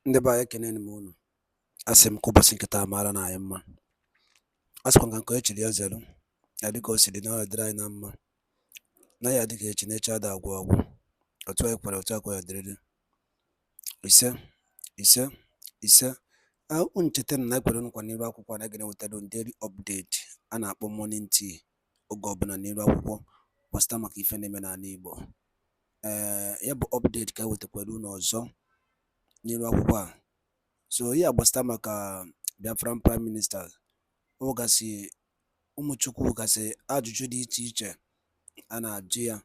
Ndị be anyị ekene m unu. Asị m ka ụbọchị nkịta mara na anyị mma. Asịkwa ka nke echiri ya zelu ya dịka o siri na ọ dịrị anyị na mma, na ya dịka echi na echi ada agwụ agwụ, otu anyị kwere otu akwa ya dịrịrị. Ise ise ise. Unu chetara na anyị kwere nkwa n'iru akwụkwọ na ga na-ewetara daily update a na-akpọ morning tea oge ọbụla n'iru akwụkwọ gbasịta maka ife na-eme n'ala Igbo. Ya bụ update ka wetakwara unu ọzọ n'iru akwụkwọ a. So ya gbasịta maka Biafran Prime Minister ogasị ụmụchukwu gasị ajụjụ dị iche iche a na-ajụ ya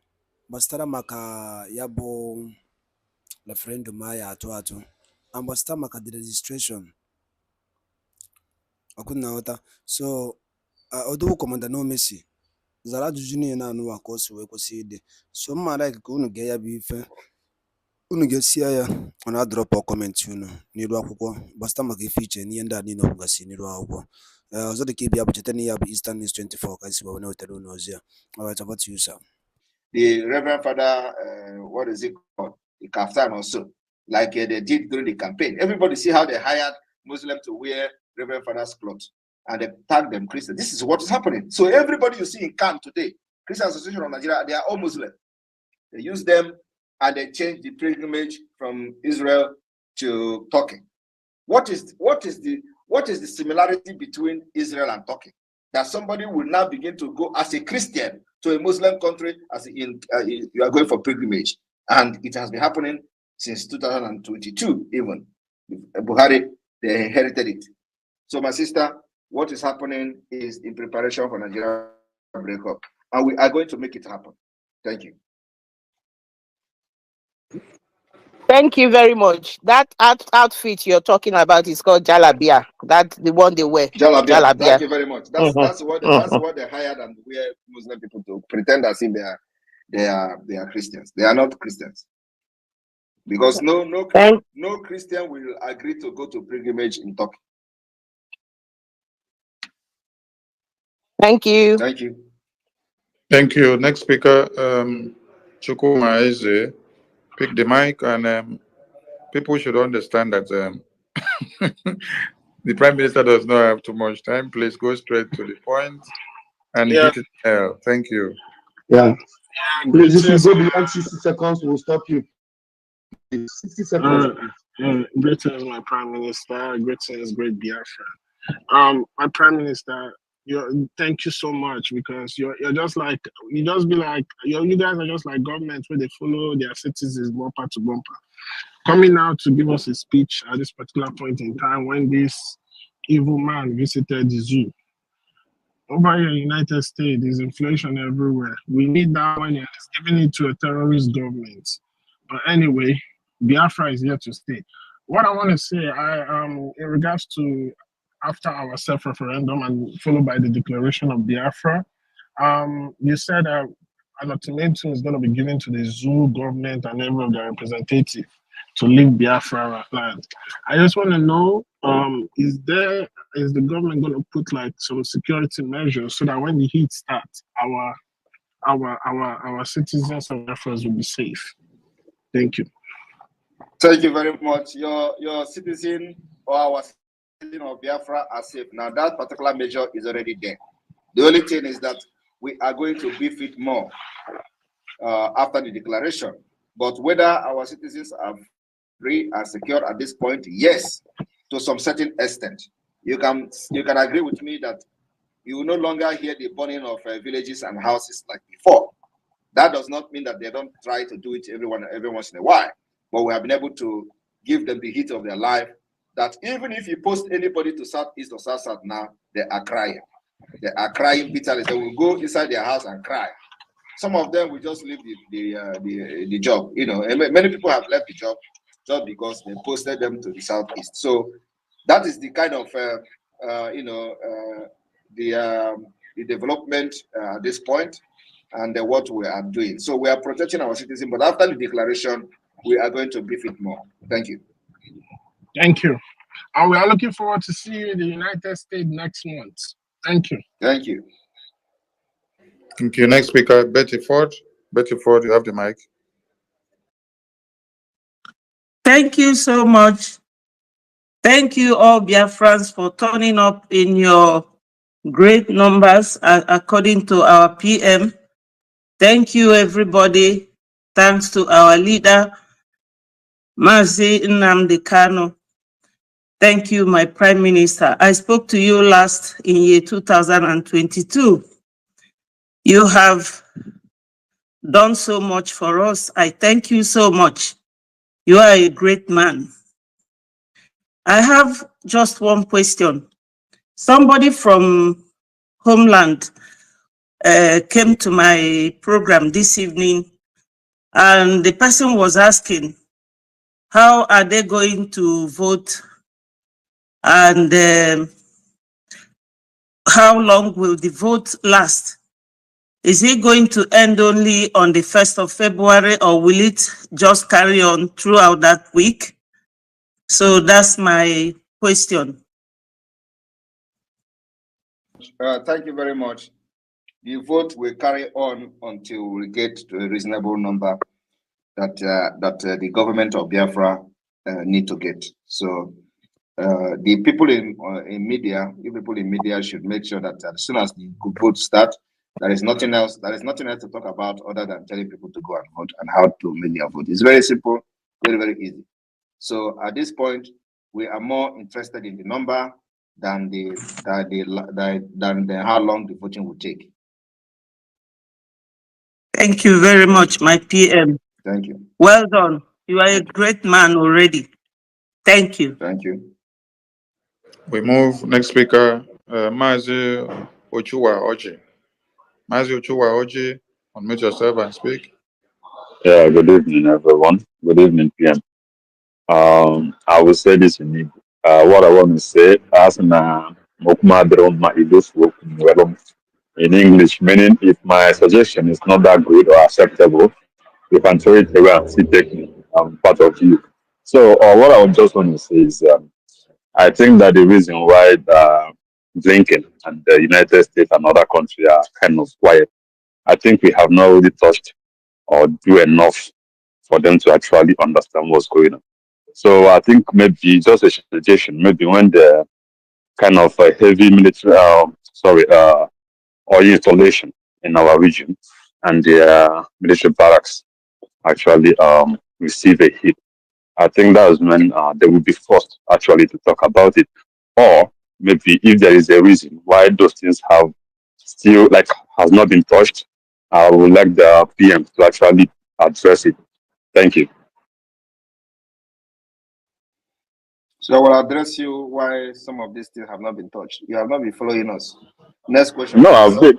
gbasịtara maka ya bụ referendum a ya atụ and gbasịta maka the registration ọkụna nghọta. So Odogwu Kọmanda N'Omesi zara ajụjụ niile na-anụwa ka o si wee kwesị ịdị. So mma like ka unu gee ya bụ ife, unu ga-esi ya ọ na-adrọpụ kọmentị unu n'iru akwụkwọ gbasịta maka ife iche n'ihe ndị a niile ọ bụgasị n'iru akwụkwọ. Ọzọ dị ka ịbịa bụ cheta na ya bụ Eastern News 24 ka esi wee na-wetara unu ozi ya. Alright, about you, sir. The Reverend Father, what is it called? The kaftan also, like they did during the campaign. Everybody see how they hired Muslims to wear Reverend Father's clothes and they tag them Christian. This is what is happening. So everybody you see in camp today, Christian Association of Nigeria, they are all Muslim. They use them and they change the pilgrimage from Israel to Turkey. What is the similarity between Israel and Turkey? That somebody will now begin to go as a Christian to a Muslim country as you are going for pilgrimage. And it has been happening since 2022, even. Buhari, they inherited it. So my sister, what is happening is in preparation for Nigeria breakup. And we are going to make it happen. Thank you. Thank you very much. That outfit you're talking about is called Jalabia. That's the one they wear. Jalabia. Thank you very much. That's what they hired and wear Muslim people to pretend as if they are Christians. They are not Christians. Because no Christian will agree to go to pilgrimage in Turkey. Thank you. Thank you. Thank you. Next speaker, Chukuma Eze. Pick the mic, and people should understand that the Prime Minister does not have too much time. Please go straight to the point and hit it well. Thank you. Yeah. Please, if you go beyond 60 seconds, we'll stop you. 60 seconds. Greetings, my Prime Minister. Greetings, great Biafra. My Prime Minister, thank you so much, because you guys are just like government where they follow their citizens bumper to bumper. Coming out to give us a speech at this particular point in time when this evil man visited the zoo. Over here in the United States, there's inflation everywhere. We need that money, and it's giving it to a terrorist government. But anyway, Biafra is here to stay. What I want to say, in regards to after our self-referendum and followed by the declaration of Biafra, you said an ultimatum is going to be given to the zoo government and every of their representatives to leave Biafra land. I just want to know, is the government going to put like some security measures so that when the heat starts, our citizens of Biafra will be safe? Thank you. Thank you very much. Your citizen or our of Biafra are safe. Now that particular measure is already there. The only thing is that we are going to beef it more after the declaration. But whether our citizens are free and secure at this point, yes, to some certain extent. You can agree with me that you will no longer hear the burning of villages and houses like before. That does not mean that they don't try to do it every once in a while. But we have been able to give them the heat of their life, that even if you post anybody to Southeast or South now, they are crying. They are crying bitterly. They will go inside their house and cry. Some of them will just leave the job. You know, many people have left the job just because they posted them to the Southeast. So that is the kind of the development at this point and what we are doing. So we are protecting our citizens, but after the declaration, we are going to brief it more. Thank you. Thank you. And we are looking forward to see you in the United States next month. Thank you. Thank you. Thank you. Next speaker, Betty Ford. Betty Ford, you have the mic. Thank you so much, Thank you all Biafrans for turning up in your great numbers according to our PM. Thank you everybody. Thanks to our leader, Mazi Nnamdi Kanu. Thank you, my Prime Minister. I spoke to you last in year 2022. You have done so much for us. I thank you so much. You are a great man. I have just one question. Somebody from Homeland came to my program this evening, and the person was asking, how are they going to vote, and how long will the vote last? Is it going to end only on the 1st of February, or will it just carry on throughout that week? So that's my question. Thank you very much. The vote will carry on until we get to a reasonable number that the government of Biafra need to get. So the people in media, you people in media should make sure that as soon as the vote start, there is nothing else. There is nothing else to talk about other than telling people to go and vote and how to make their vote. It's very simple, very, very easy. So at this point, we are more interested in the number than how long the voting will take. Thank you very much, my PM. Thank you. Well done. You are a great man already. Thank you. Thank you. We move next speaker, Mazi Ochua Oji. Mazi Ochua Oji, unmute yourself and speak. Yeah, good evening, everyone. Good evening, PM. I will say this in Igbo. What I want to say, as in English, meaning if my suggestion is not that good or acceptable, you can throw it away and still take me. I'm part of you. So, what I would just want to say is, I think that the reason why Blinken and the United States and other countries are kind of quiet, I think we have not really touched or do enough for them to actually understand what's going on. So I think maybe just a suggestion, maybe when the kind of heavy military, oil installation in our region and the military barracks actually receive a hit, I think that's when they will be forced actually to talk about it. Or maybe if there is a reason why those things have still has not been touched, I would like the PM to actually address it. Thank you. So I will address you why some of these things have not been touched. You have not been following us. Next question. No, please.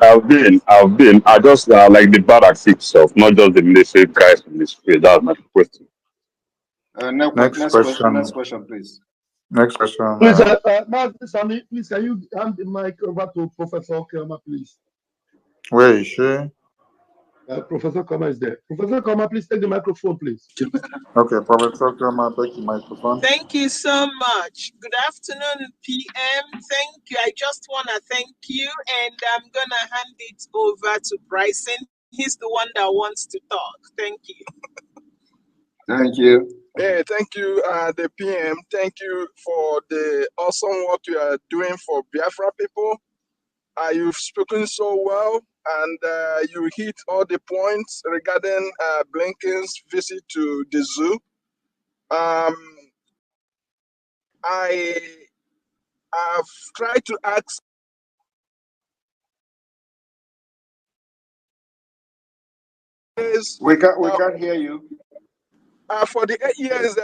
I've been. I just like the barracks itself, not just the military guys in the street. That's my question. Next question, please. Next question. Please, Sami, please, can you hand the mic over to Professor Kelma, please? Where is she? Professor Kelma is there. Professor Kelma, please take the microphone, please. Okay, Professor Kelma, take the microphone. Thank you so much. Good afternoon, PM. Thank you. I just want to thank you, and I'm going to hand it over to Bryson. He's the one that wants to talk. Thank you. Thank you. Yeah, thank you, the PM. Thank you for the awesome work you are doing for Biafra people. You've spoken so well, and you hit all the points regarding Blinken's visit to the zoo. I have tried to ask. We can't hear you. For the 8 years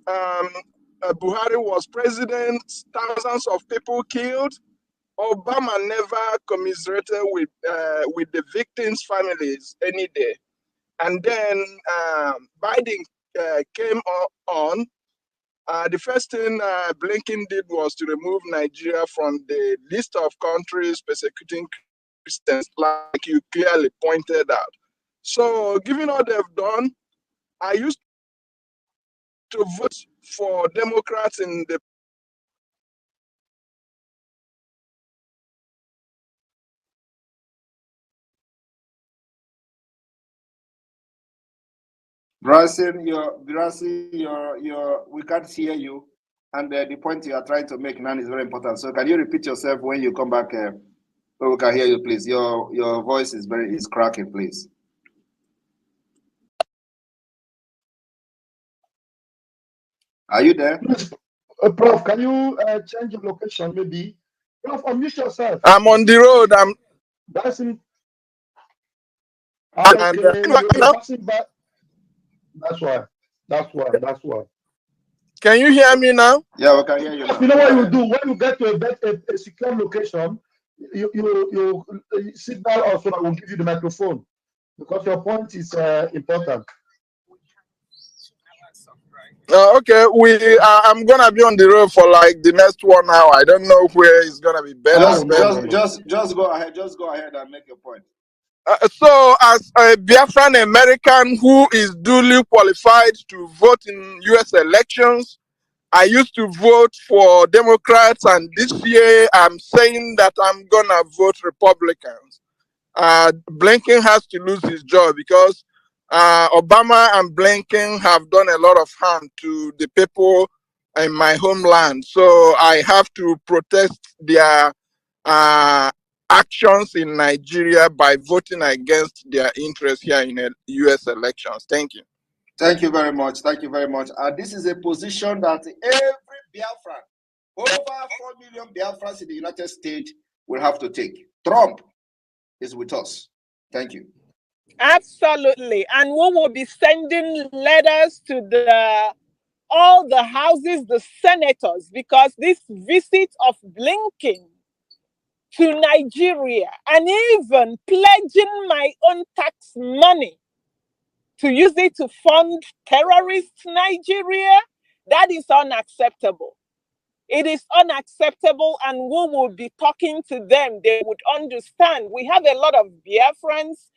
Buhari was president, thousands of people killed. Obama never commiserated with the victims' families any day. And then Biden came on. The first thing Blinken did was to remove Nigeria from the list of countries persecuting Christians, like you clearly pointed out. So, given all they've done, I used to vote for Democrats in the Bryson, we can't hear you. and the point you are trying to make now is very important. So can you repeat yourself when you come back? So we can hear you, please. Your voice is cracking, please. Are you there? Please, Prof, can you change your location, maybe? Prof, unmute yourself. I'm on the road. That's it. And You're passing by. That's why. Can you hear me now? Yeah, we can hear you now. You know what you do when you get to a secure location? You signal us so that we'll give you the microphone, because your point is important. Okay, I'm gonna be on the road for like the next 1 hour. I don't know where it's gonna be better. Just go ahead. Just go ahead and make your point. So, as a Biafran American who is duly qualified to vote in U.S. elections, I used to vote for Democrats, and this year I'm saying that I'm gonna vote Republicans. Blinken has to lose his job because Obama and Blinken have done a lot of harm to the people in my homeland. So I have to protest their actions in Nigeria by voting against their interests here in the U.S. elections. Thank you. Thank you very much. Thank you very much. This is a position that every Biafran, over 4 million Biafrans in the United States, will have to take. Trump is with us. Thank you. Absolutely. And we will be sending letters to all the houses, the senators, because this visit of Blinken to Nigeria, and even pledging my own tax money to use it to fund terrorist Nigeria, that is unacceptable. It is unacceptable, and we will be talking to them. They would understand. We have a lot of Biafrans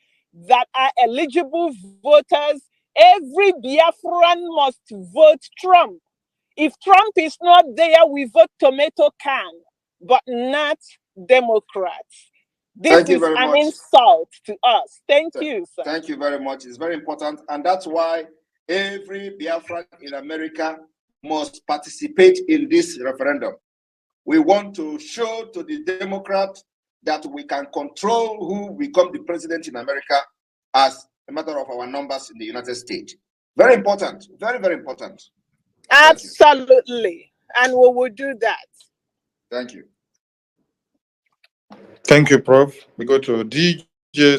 that are eligible voters. Every Biafran must vote Trump. If Trump is not there, we vote tomato can, but not Democrats. This is an insult to us. Thank you, sir. Thank you very much. It's very important. And that's why every Biafran in America must participate in this referendum. We want to show to the Democrats that we can control who become the president in America as a matter of our numbers in the United States. Very important. Very, very important. Absolutely. And we will do that. Thank you. Thank you, Prof. We go to DJ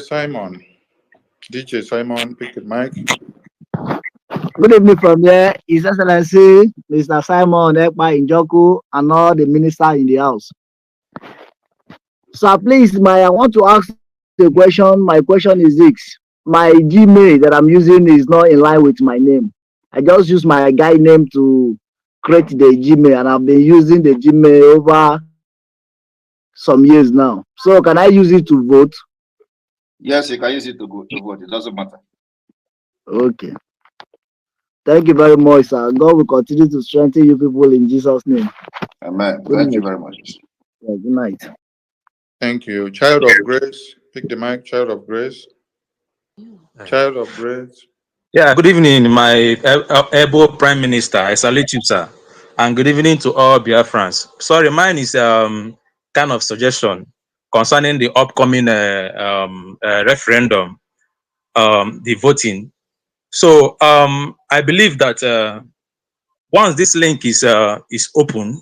Simon. DJ Simon, pick the mic. Good evening from there, His Excellency Mr. Simon Ekpa Njoku and all the ministers in the house. So please, I want to ask the question. My question is this. My Gmail that I'm using is not in line with my name. I just use my guy name to create the Gmail, and I've been using the Gmail over some years now. So can I use it to vote? Yes, you can use it to vote. It doesn't matter. Okay. Thank you very much, sir. God will continue to strengthen you people in Jesus' name. Amen. Thank you very much. Yeah, good night. Thank you. Child of Grace, pick the mic. Child of Grace. Child of Grace. Yeah, good evening, my able Prime Minister. I salute you, sir. And good evening to all Biafrans. Sorry, mine is kind of suggestion concerning the upcoming referendum, the voting. So I believe that once this link is open,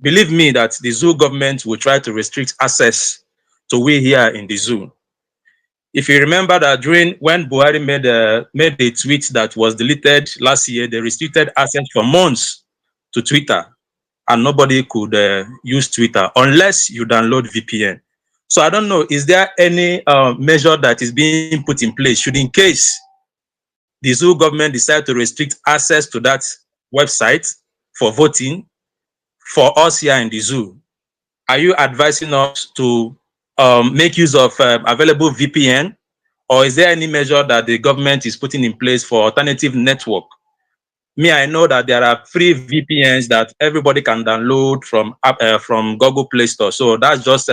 believe me that the zoo government will try to restrict access to we here in the zoo. If you remember that when Buhari made a tweet that was deleted last year, they restricted access for months to Twitter, and nobody could use Twitter unless you download VPN. So I don't know, is there any measure that is being put in place should in case the zoo government decide to restrict access to that website for voting for us here in the zoo? Are you advising us to make use of available VPN? Or is there any measure that the government is putting in place for alternative network? Me, I know that there are free VPNs that everybody can download from Google Play Store. So that's just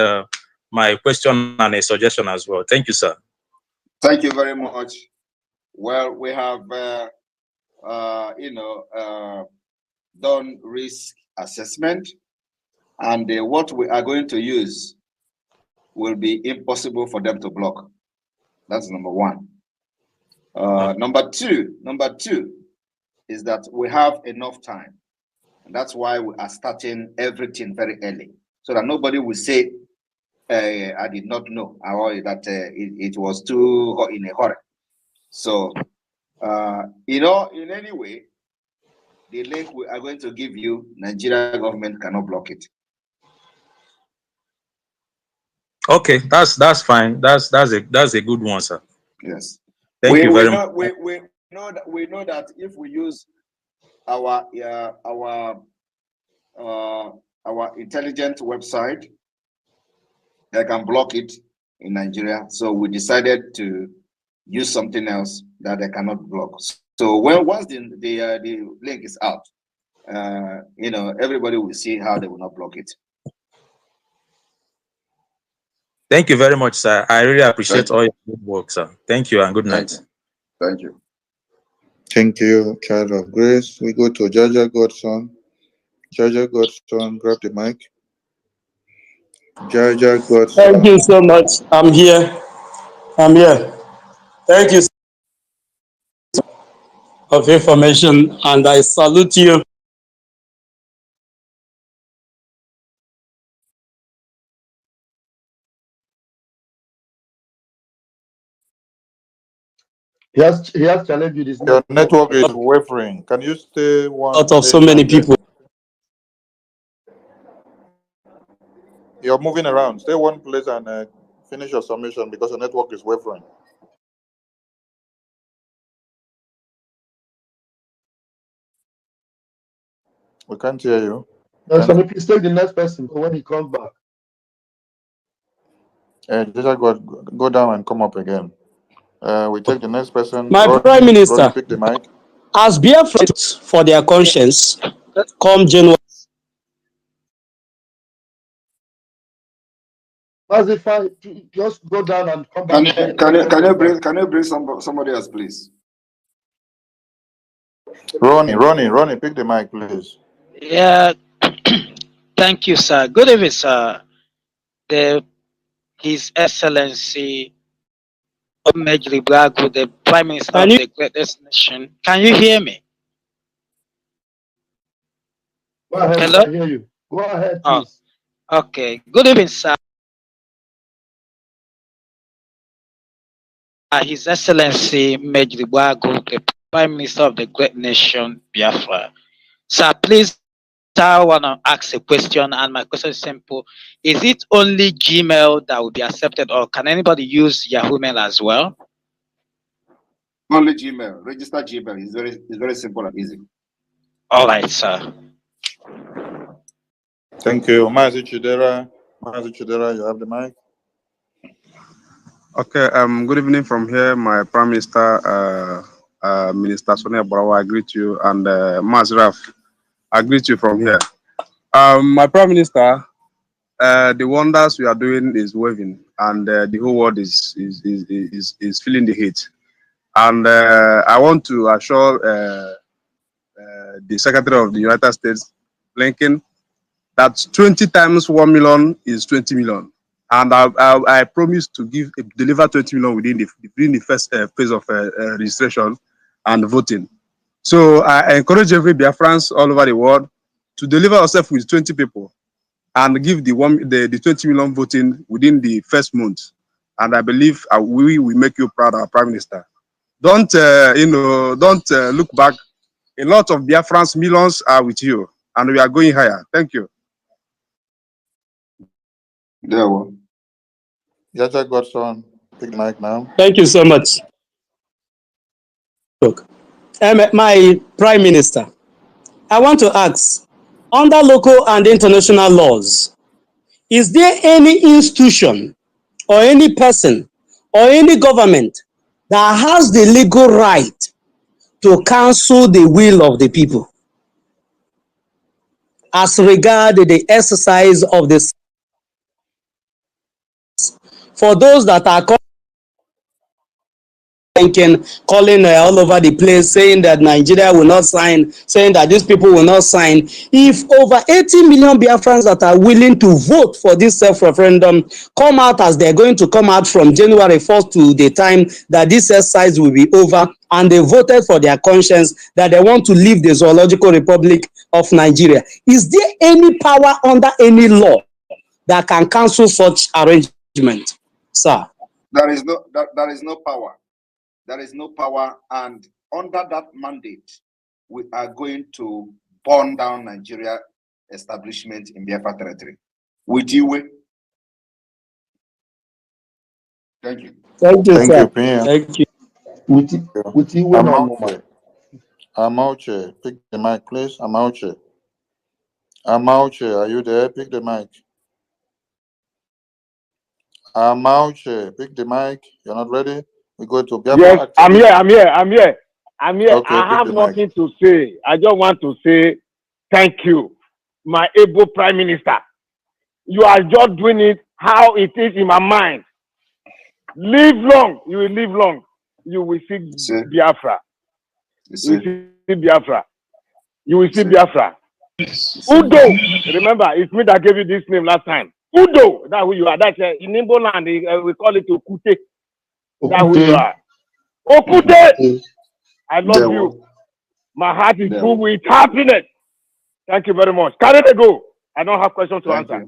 my question and a suggestion as well. Thank you, sir. Thank you very much. Well, we have, done risk assessment, and what we are going to use will be impossible for them to block. That's number one. Number two is that we have enough time. And that's why we are starting everything very early, so that nobody will say, I did not know, or that it was too hot in a hurry. So, in any way, the link we are going to give you, Nigeria government cannot block it. Okay, that's fine. That's a good one, sir. Yes. Thank you very much. We know that if we use our intelligent website, they can block it in Nigeria. So we decided to use something else that they cannot block. So once the link is out, everybody will see how they will not block it. Thank you very much, sir. I really appreciate all your good work, sir. Thank you and good night. Thank you. Thank you, child of grace. We go to Jaja Godson. Jaja Godson, grab the mic. Jaja Godson. Thank you so much. I'm here. Thank you of information, and I salute you. He has challenged you this. Your network is wavering. Can you stay one Out of place so many and people. You're moving around. Stay one place and finish your submission because your network is wavering. We can't hear you. So please take the next person when he comes back. Just go down and come up again. We take the next person. My Ronnie, Prime Minister, Ronnie, pick the mic. as Biafrans for their conscience, come January. Mazi, just go down and come back. Can you bring somebody else, please? Ronnie, pick the mic, please. Yeah, thank you, sir. Good evening, sir. His Excellency Majli Bragu, the Prime Minister of the greatest nation. Can you hear me? Go ahead, hello? I hear you. Go ahead, please. Okay. Good evening, sir. His Excellency Majli Bragu, the Prime Minister of the great nation, Biafra. Sir, please, I want to ask a question, and my question is simple. Is it only Gmail that will be accepted, or can anybody use Yahoo Mail as well? Only Gmail. Register Gmail. It's very simple and easy. All right, sir. Thank you. Mazi Chidera, you have the mic. Okay, good evening from here. My Prime Minister, Minister Sonia Barawa, I greet you, and Mazraf, I greet you from here. My Prime Minister, the wonders we are doing is waving, and the whole world is feeling the heat. And I want to assure the Secretary of the United States, Blinken, that 20 times 1 million is 20 million. And I promise to deliver 20 million within the first phase of registration and voting. So I encourage every Biafrans all over the world to deliver yourself with 20 people and give the 20 million voting within the first month. And I believe we will make you proud, our Prime Minister. Don't look back. A lot of Biafrans, millions are with you, and we are going higher. Thank you. Jaja Godson, pick the mic now. Thank you so much. Look, my Prime Minister, I want to ask, under local and international laws, is there any institution or any person or any government that has the legal right to cancel the will of the people as regard the exercise of this for those that are thinking, calling all over the place, saying that Nigeria will not sign, saying that these people will not sign. If over 80 million Biafrans that are willing to vote for this self-referendum come out as they're going to come out from January 1st to the time that this exercise will be over, and they voted for their conscience that they want to leave the Zoological Republic of Nigeria, is there any power under any law that can cancel such arrangement, sir? There is no power. There is no power, and under that mandate, we are going to burn down Nigeria establishment in Biafra territory. With you. Thank you. Thank you, Thank sir. you, PM. Thank you. With you, Amauche. Amauche, pick the mic, please. Amauche. Amauche, are you there? Pick the mic. Amauche, pick the mic. You're not ready? We go to Biafra. Yes, I'm here. Okay, I have nothing to say. I just want to say thank you, my able Prime Minister. You are just doing it how it is in my mind. Live long. You will live long. You will see Biafra. You will see Biafra. You will see Biafra. Udo. Remember, it's me that gave you this name last time. Udo. That's who you are. That's in Igbo land. We call it Okute. That's who you are. Okute. I love you. My heart is full with happiness. Thank you very much. Carry the go. I don't have questions to answer.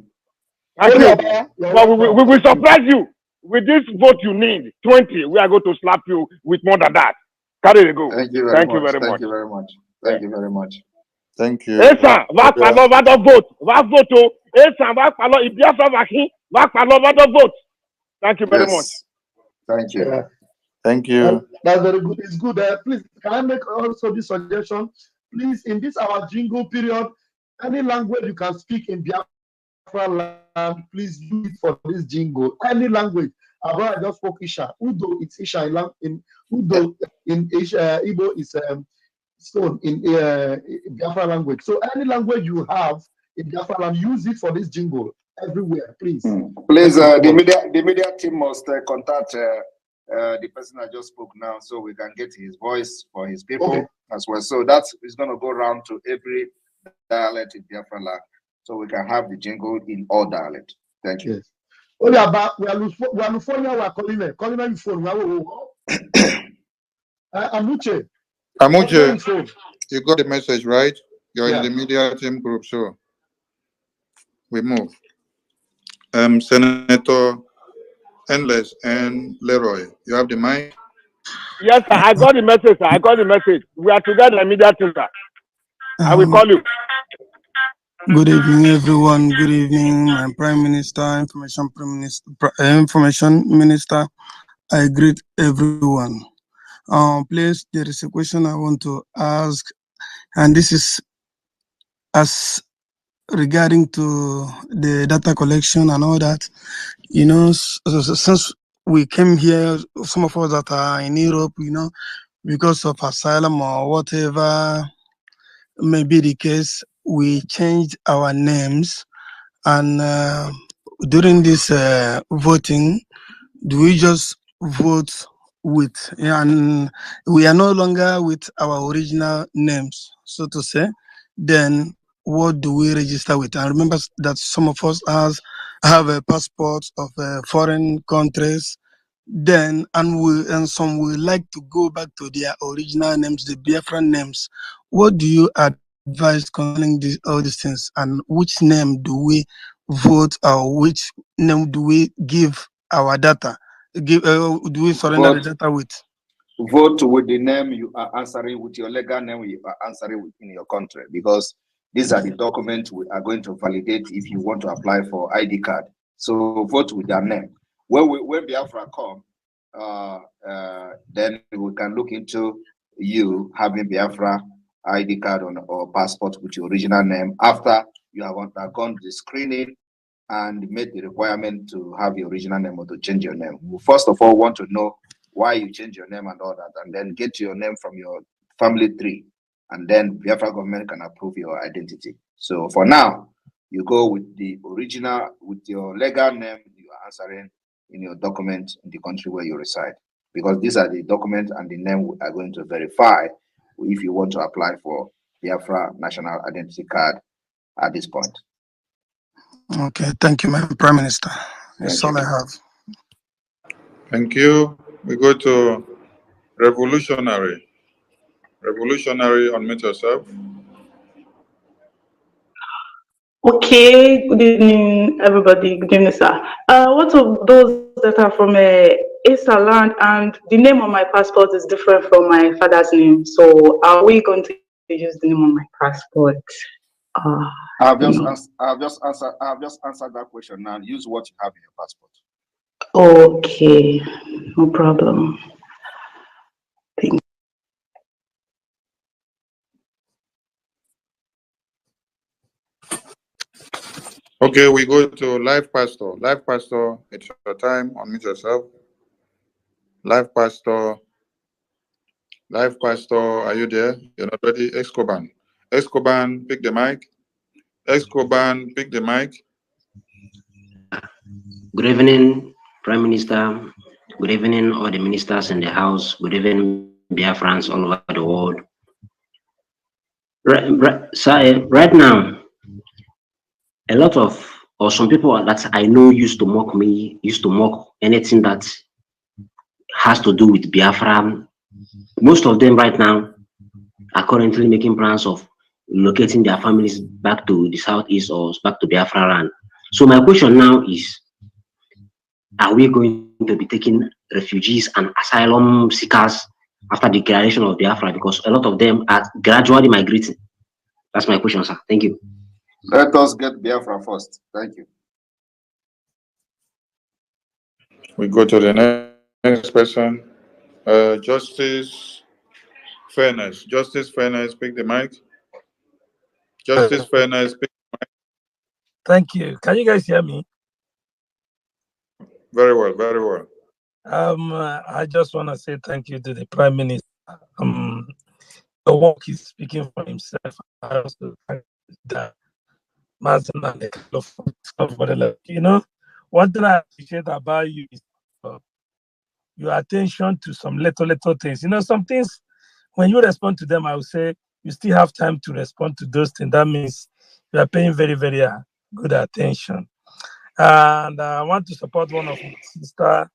Thank you. But we will surprise you. With this vote you need, 20, we are going to slap you with more than that. Carry the go. Thank you very much. Thank you very much. Thank you very much. Thank you. Esa, va palo va do vote. Va vote. Esa va palo Ibiafra vakin. Va palo va do vote. Thank you very much. Thank you. Thank you. That's very good. It's good. Please, can I make also this suggestion? Please, in this our jingle period, any language you can speak in Biafra land, please use it for this jingle. Any language. I just spoke Isha. Udo, it's Isha in Udo in Isha. Igbo is stone in Biafra language. So any language you have in Biafra land, use it for this jingle everywhere, please. Please, the media team must contact the person I just spoke now, so we can get his voice for his people as well. So that is going to go around to every dialect in Biafra land, so we can have the jingle in all dialects. Thank you. Yes. Oh yeah, but we are calling it. Calling your phone. Amuche. Amuche, you got the message, right? You're in the media team group, so we move. Senator Endless and Leroy, you have the mic. Yes, sir. I got the message, sir. I got the message. We are together immediately, sir. I will call you. Good evening, everyone. Good evening, my Prime Minister, Information Minister. I greet everyone. Please, there is a question I want to ask, and this is as regarding to the data collection and all that. You know, since we came here, some of us that are in Europe, you know, because of asylum or whatever may be the case, we changed our names. And during this voting, do we just vote with, and we are no longer with our original names, so to say, then what do we register with? And remember that some of us have a passport of foreign countries, then and some will like to go back to their original names, the Biafran names. What do you advise concerning all these things, and which name do we vote, or which name do we give our data? Do we surrender the data with? Vote with the name you are answering, with your legal name you are answering within your country, because these are the documents we are going to validate if you want to apply for ID card. So vote with their name. When Biafra come, then we can look into you having Biafra ID card or passport with your original name after you have undergone the screening and made the requirement to have your original name or to change your name. We first of all want to know why you change your name and all that, and then get your name from your family tree, and then Biafra government can approve your identity. So for now, you go with the original, with your legal name you are answering in your document in the country where you reside. because these are the documents and the name we are going to verify if you want to apply for Biafra National Identity Card at this point. Okay, thank you, my Prime Minister. That's all I have. Thank you. We go to Revolutionary. Revolutionary, unmute yourself. Okay, good evening, everybody. Good evening, sir. What of those that are from Eastern land and the name on my passport is different from my father's name? So, are we going to use the name on my passport? I've just answered that question now. Use what you have in your passport. Okay, no problem. Thank you. Okay, we go to Live Pastor. Live Pastor, it's your time. Unmute yourself. Live Pastor. Live Pastor, are you there? You're not ready? Escoban. Escoban, pick the mic. Escoban, pick the mic. Good evening, Prime Minister. Good evening, all the ministers in the House. Good evening, Biafrans all over the world. Right now, a lot of, or some people that I know used to mock me, used to mock anything that has to do with Biafra. Most of them right now are currently making plans of locating their families back to the southeast or back to Biafra land. So my question now is, are we going to be taking refugees and asylum seekers after the declaration of Biafra? Because a lot of them are gradually migrating. That's my question, sir. Thank you. Let us get Biafra first. Thank you. We go to the next person. Justice Fairness. Justice Fairness, pick the mic. Justice Fairness, pick the mic. Thank you. Can you guys hear me? Very well, very well. I just want to say thank you to the Prime Minister. The work is speaking for himself. I also thank the Mazi Nnamdi Kanu. You know, one thing I appreciate about you is your attention to some little things. You know, some things, when you respond to them, I would say you still have time to respond to those things. That means you are paying very, very good attention. And I want to support one of my sisters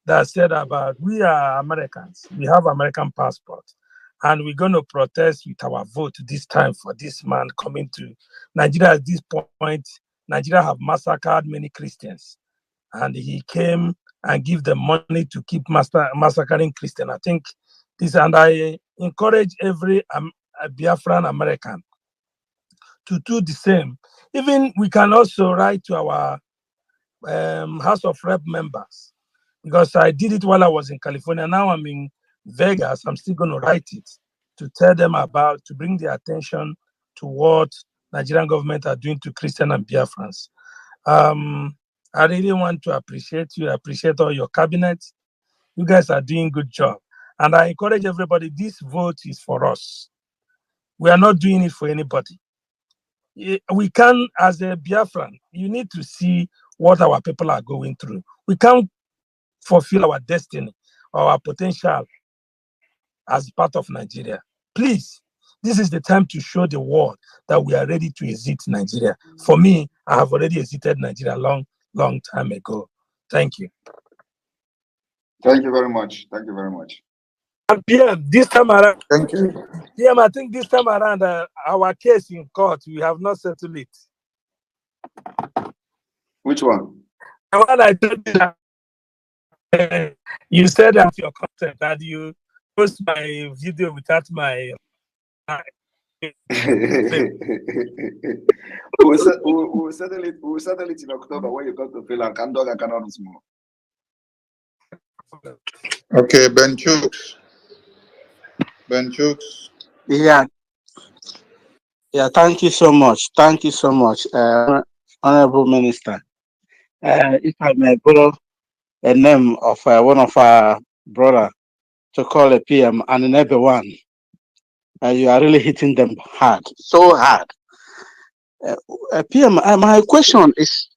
that said about we are Americans. We have American passports. And we're going to protest with our vote this time for this man coming to Nigeria. At this point, Nigeria have massacred many Christians. And he came and give them money to keep massacring Christians. I think this, and I encourage every Biafran American to do the same. Even we can also write to our House of Rep members, because I did it while I was in California. Now I'm in Vegas. I'm still going to write it to tell them about, to bring their attention to what Nigerian government are doing to Christian and Biafrans. I really want to appreciate you. I appreciate all your cabinet. You guys are doing a good job. And I encourage everybody, this vote is for us. We are not doing it for anybody. We can, as a Biafran, you need to see what our people are going through. We can't fulfill our destiny or our potential as part of Nigeria. Please, this is the time to show the world that we are ready to exit Nigeria. For me, I have already exited Nigeria long time ago. Thank you. Thank you very much. Thank you very much. And PM, this time around, thank you. PM, I think this time around, our case in court, we have not settled it. Which one? The one I told you that you said that your content that you post my video without my. We'll settle it in October when you come to Finland. Kandoga cannot small. Okay, Ben Chooks. Ben Chooks. Yeah. Thank you so much. Thank you so much, Honorable Minister. If I may borrow a name of one of our brother to call a PM and another one, you are really hitting them hard, so hard. PM, my question is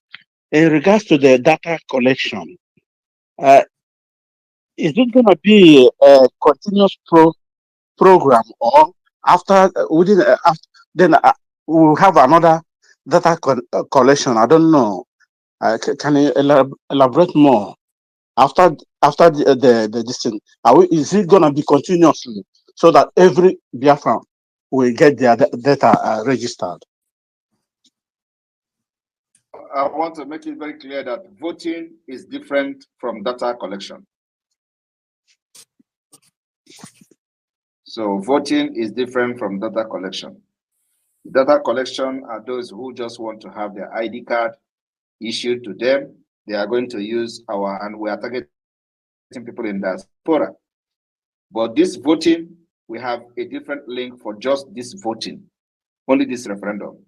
in regards to the data collection. is it going to be a continuous program, or after within after, then we'll have another data collection? I don't know. Can you elaborate more? After the this thing, is it gonna be continuously so that every Biafran will get their data registered? I want to make it very clear that voting is different from data collection. So voting is different from data collection. Data collection are those who just want to have their ID card issued to them. They are going to use and we are targeting people in diaspora. But this voting, we have a different link for just this voting, only this referendum,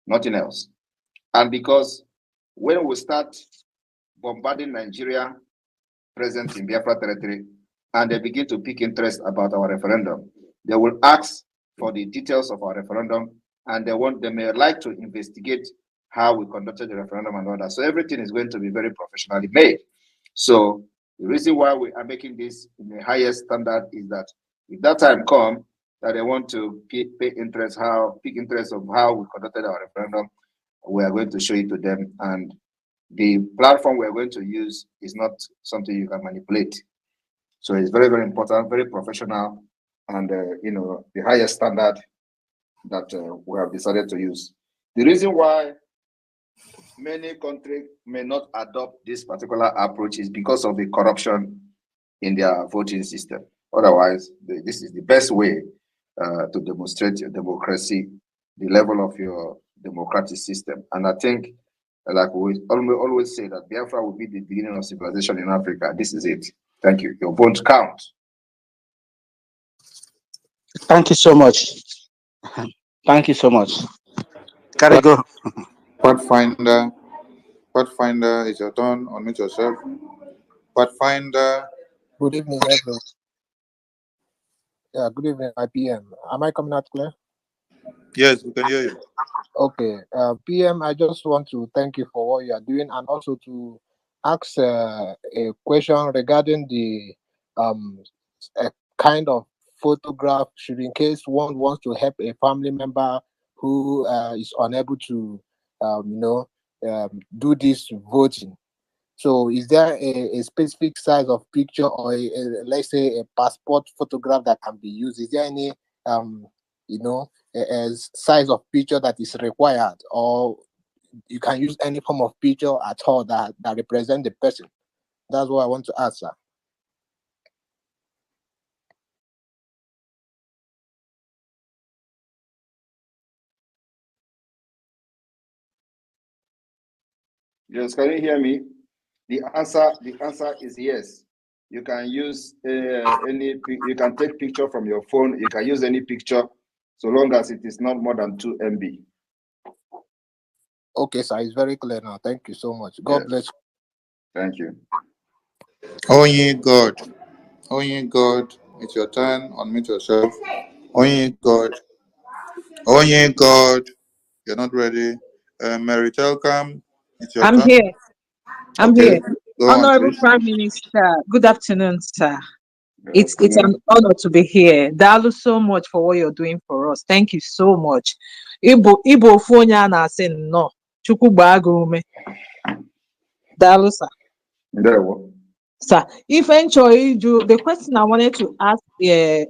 nothing else. And because when we start bombarding Nigeria present in Biafra territory, and they begin to pick interest about our referendum, they will ask for the details of our referendum, and they may like to investigate how we conducted the referendum and all that. So everything is going to be very professionally made. So the reason why we are making this in the highest standard is that if that time comes that they want to pick interest of how we conducted our referendum, we are going to show it to them. And the platform we're going to use is not something you can manipulate. So it's very, very important, very professional, and the highest standard that we have decided to use. The reason why many countries may not adopt this particular approach is because of the corruption in their voting system. Otherwise, this is the best way to demonstrate your democracy, the level of your democratic system. And I think, like we always say, that Biafra will be the beginning of civilization in Africa. This is it. Thank you. Your vote counts. Thank you so much. Thank you so much. Carry go. Pathfinder, it's your turn. Unmute yourself. Pathfinder. Good evening, everyone. Yeah, good evening, IPM. Am I coming out clear? Yes, we can hear you. Okay. PM, I just want to thank you for what you are doing, and also to ask a question regarding the a kind of photograph, should in case one wants to help a family member who is unable to do this voting. So is there a specific size of picture, or let's say a passport photograph that can be used? Is there any a size of picture that is required, or you can use any form of picture at all that represent the person? That's what I want to ask, sir. Yes, can you hear me? The answer is yes. You can use you can take picture from your phone. You can use any picture, so long as it is not more than 2 MB. Okay, sir, it's very clear now. Thank you so much. God bless you. Thank you. Only God, it's your turn. Unmute yourself. Only God, you're not ready. Mary Telcam, it's your I'm turn. here. I'm Okay, here. go on, Honorable please. Prime Minister, good afternoon, sir. It's an honor to be here. Dalu so much for what you're doing for us. Thank you so much. Ibo Fonya na saying no. Chukwu Bagume. Dalu, sir. Sir, if enjoy the question I wanted to ask,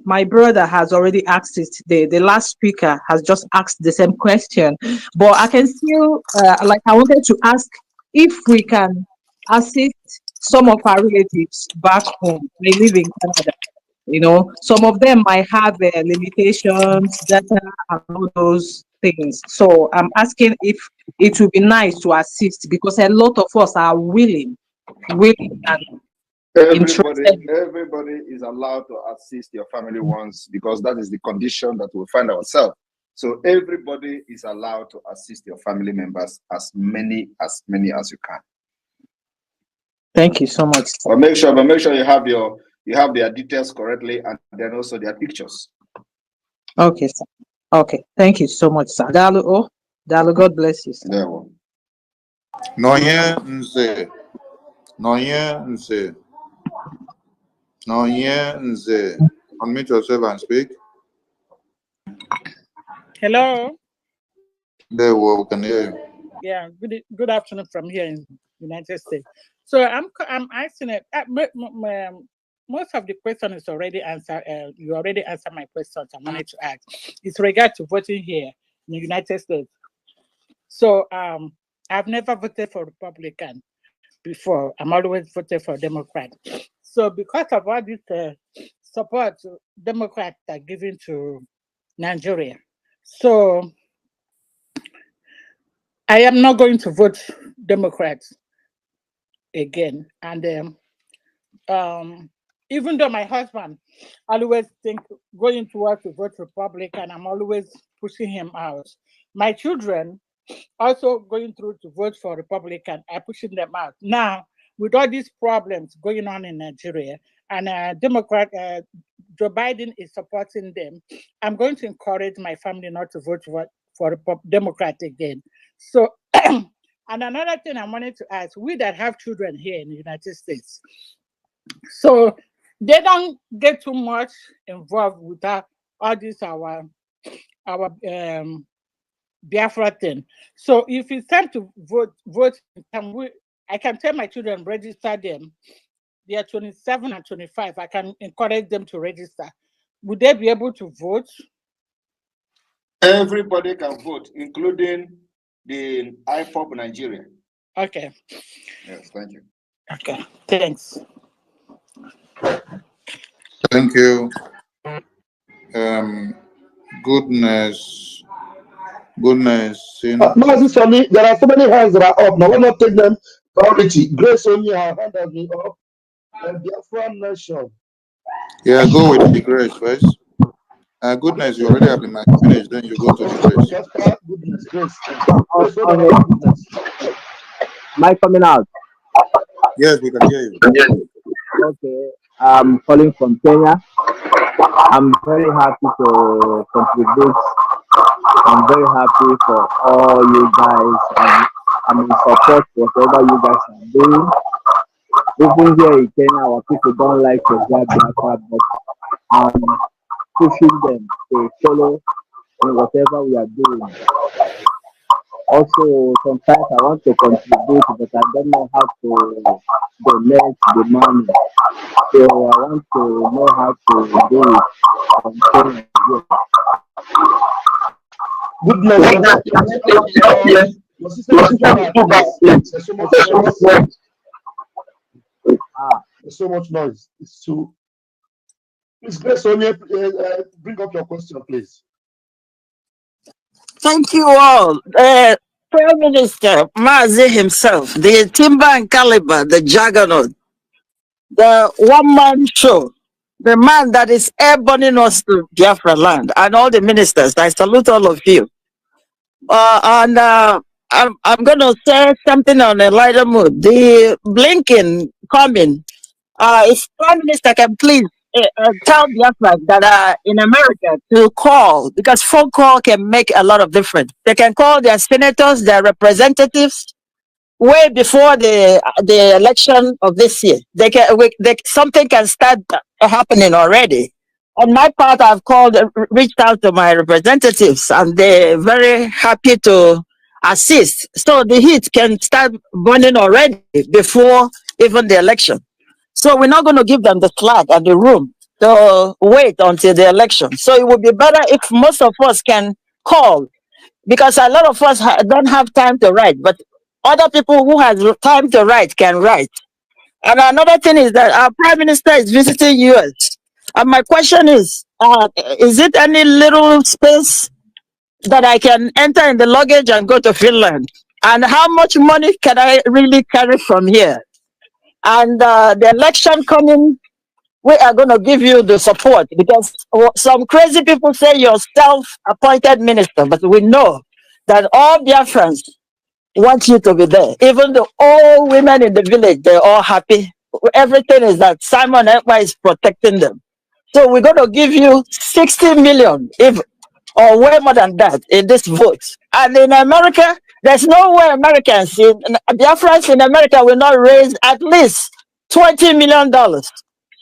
my brother has already asked it. The last speaker has just asked the same question, but I can still I wanted to ask if we can assist some of our relatives back home. They live in Canada. Some of them might have limitations, data, and all those things. So I'm asking if it would be nice to assist, because a lot of us are willing and Everybody is allowed to assist your family once, because that is the condition that we find ourselves. So everybody is allowed to assist your family members, as many as you can. Thank you so much. But make sure you have their details correctly, and then also their pictures. Okay, sir. Okay, thank you so much, sir. Dalu, God bless you, sir. Noye Nze. No, yeah, Nze. Unmute yourself and speak. Hello. There, we can hear you. Yeah. Good afternoon from here in United States. So I'm asking it. Most of the question is already answered. You already answered my questions. I wanted to ask. It's regard to voting here in the United States. So I've never voted for Republican before. I'm always voted for Democrat. So because of all this support Democrats are giving to Nigeria, so I am not going to vote Democrats again. And even though my husband always think going towards to vote Republican, I'm always pushing him out. My children also going through to vote for Republican, I'm pushing them out. Now, with all these problems going on in Nigeria, and Democrat Joe Biden is supporting them, I'm going to encourage my family not to vote for Democrat again. So, and another thing I wanted to ask, we that have children here in the United States, so they don't get too much involved with all this our Biafra thing. So if it's time to vote, I can tell my children register them. They are 27 and 25. I can encourage them to register. Would they be able to vote? Everybody can vote, including the IPOP Nigeria. Okay. Yes, thank you. Okay, thanks. Thank you. Goodness. Mazi Sonny, there are so many hands that are up. Now, we're not taking them priority. Grace only, her hand has been up. And Biafran Nation. Yeah, go with the grace first. Goodness, you already have the mic finished, then you go to the grace. Goodness, grace. Goodness. Mic coming out? Yes, we can hear you. Okay, I'm calling from Kenya. I'm very happy to contribute. I'm very happy for all you guys, and I'm in support whatever you guys are doing. Even here in Kenya, our people don't like to grab Biafra, but I'm pushing them to follow in whatever we are doing. Also, sometimes I want to contribute, but I don't know how to donate the money. So I want to know how to do it from Kenya. Goodness. Your sister is too bad. There's so much noise. There's so much noise. It's too. Please, Grace, Sonia, bring up your question, please. Thank you all. Prime Minister Mazi himself, the timber and caliber, the juggernaut, the one-man show, the man that is airborning us to Biafra land, and all the ministers. I salute all of you. I'm going to say something on a lighter mood. The Blinken coming, if Prime Minister can please tell Biafra that are in America to call, because phone call can make a lot of difference. They can call their senators, their representatives, way before the election of this year. Something can start happening already. On my part, I've reached out to my representatives, and they're very happy to assist. So the heat can start burning already before even the election. So we're not going to give them the slack and the room to wait until the election. So it would be better if most of us can call, because a lot of us don't have time to write, but other people who has time to write can write. And another thing is that our Prime Minister is visiting US. And my question is it any little space that I can enter in the luggage and go to Finland? And how much money can I really carry from here? And the election coming, we are going to give you the support, because some crazy people say you're self-appointed minister, but we know that all Biafrans want you to be there. Even the old women in the village, they're all happy. Everything is that Simon Ekpa is protecting them. So we're going to give you 60 million, or way more than that, in this vote. And in America, there's no way Americans, Biafrans in America will not raise at least $20 million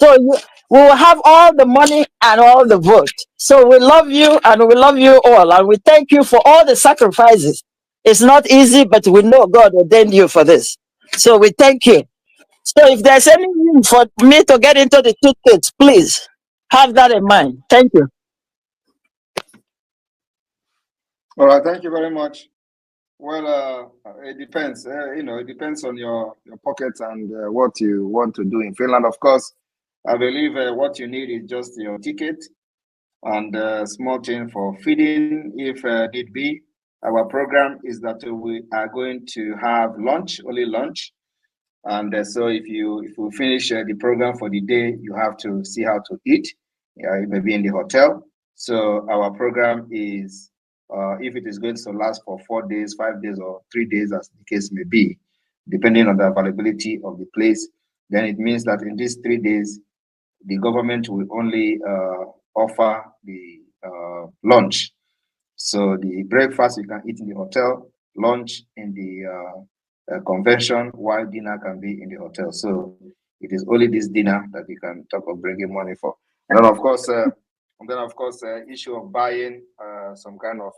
So we will have all the money and all the vote. So we love you and we love you all. And we thank you for all the sacrifices. It's not easy, but we know God ordained you for this. So we thank you. So if there's any need for me to get into the toothpaste, please have that in mind. Thank you. All right, thank you very much. Well, it depends. It depends on your pockets and what you want to do in Finland. Of course, I believe what you need is just your ticket and small thing for feeding if need be. Our program is that we are going to have lunch, only lunch. And so if you finish the program for the day, you have to see how to eat. It may be in the hotel. So our program is, if it is going to last for 4 days, 5 days, or 3 days, as the case may be, depending on the availability of the place, then it means that in these 3 days, the government will only offer the lunch. So the breakfast you can eat in the hotel, lunch in the convention, while dinner can be in the hotel. So it is only this dinner that you can talk of bringing money for. And then of course, issue of buying some kind of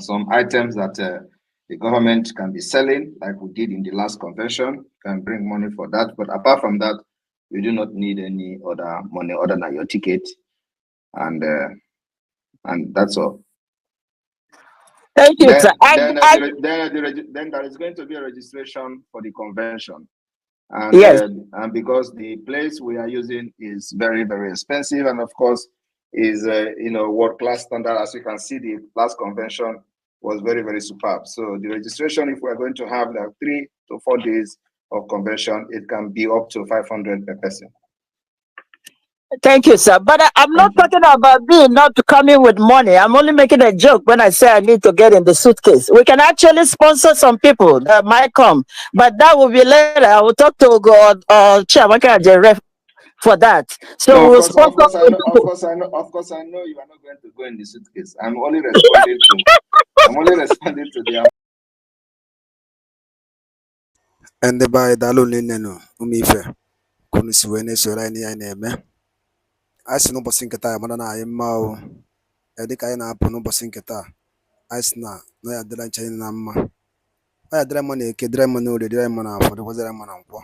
some items that the government can be selling, like we did in the last convention, can bring money for that. But apart from that, you do not need any other money other than your ticket, and that's all. Thank you, sir. Then there is going to be a registration for the convention, and Yes. And because the place we are using is very, very expensive, and of course is world-class standard. As you can see, the last convention was very, very superb. So the registration, if we are going to have like 3 to 4 days of convention, it can be up to 500 per person. Thank you, sir. But I'm not talking about being not coming with money. I'm only making a joke when I say I need to get in the suitcase. We can actually sponsor some people that might come, but that will be later. I will talk to God or Chairman Ref for that. So No, we'll of course, I know you are not going to go in the suitcase. I'm only responding to the. ndị be anyị daalụ nnu ụmụ ife ka unu si wee na-esoro anyị n'ihe anyị na-eme. Anyị si n'ụbọchị nke taa mara na anyị mma o, dịka anyị na-apụ n'ụbọchị nke taa, anyị si na nọ ya dịra ncha anyị na mma, ọ ya dịra mma na eke, dịra mma na orie, dịra mma na afọ, dịkwazịra mma na nkwọ.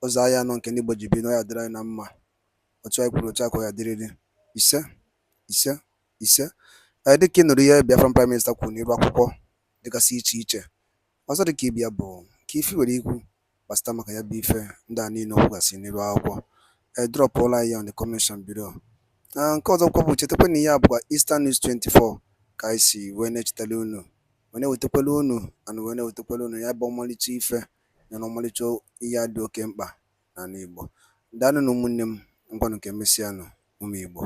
Ụzọ ahịa anọ nke ndị Igbo ji bi na ọ ya dịra anyị na mma, otu anyị kwuru otu akwa ya dịrịrị ise ise ise. Dịka ị nụrụ ihe Biafran Prime Minister kwuru n'iru akwụkwọ dịgasị iche iche, ọzọ dịka ịbịa bụ ka ife nwere ikwu gbasịta maka ya bụ ife ndị a niile okwugasị n'iru akwụkwọ, drọpụla ya on the comment below. Nke ọzọkwa bụ chetakwa na ihe a bụkwa Eastern News 24 ka anyị si wee na-echetala unu, wee na-ewetakwala unu and wee na-ewetakwala unu ya bụ ọmalịcha ife na ọmalịcha ihe dị oke mkpa n'ala Igbo. Daalụ na ụmụnne m, ngwanụ ka emesịanụ ụmụ Igbo.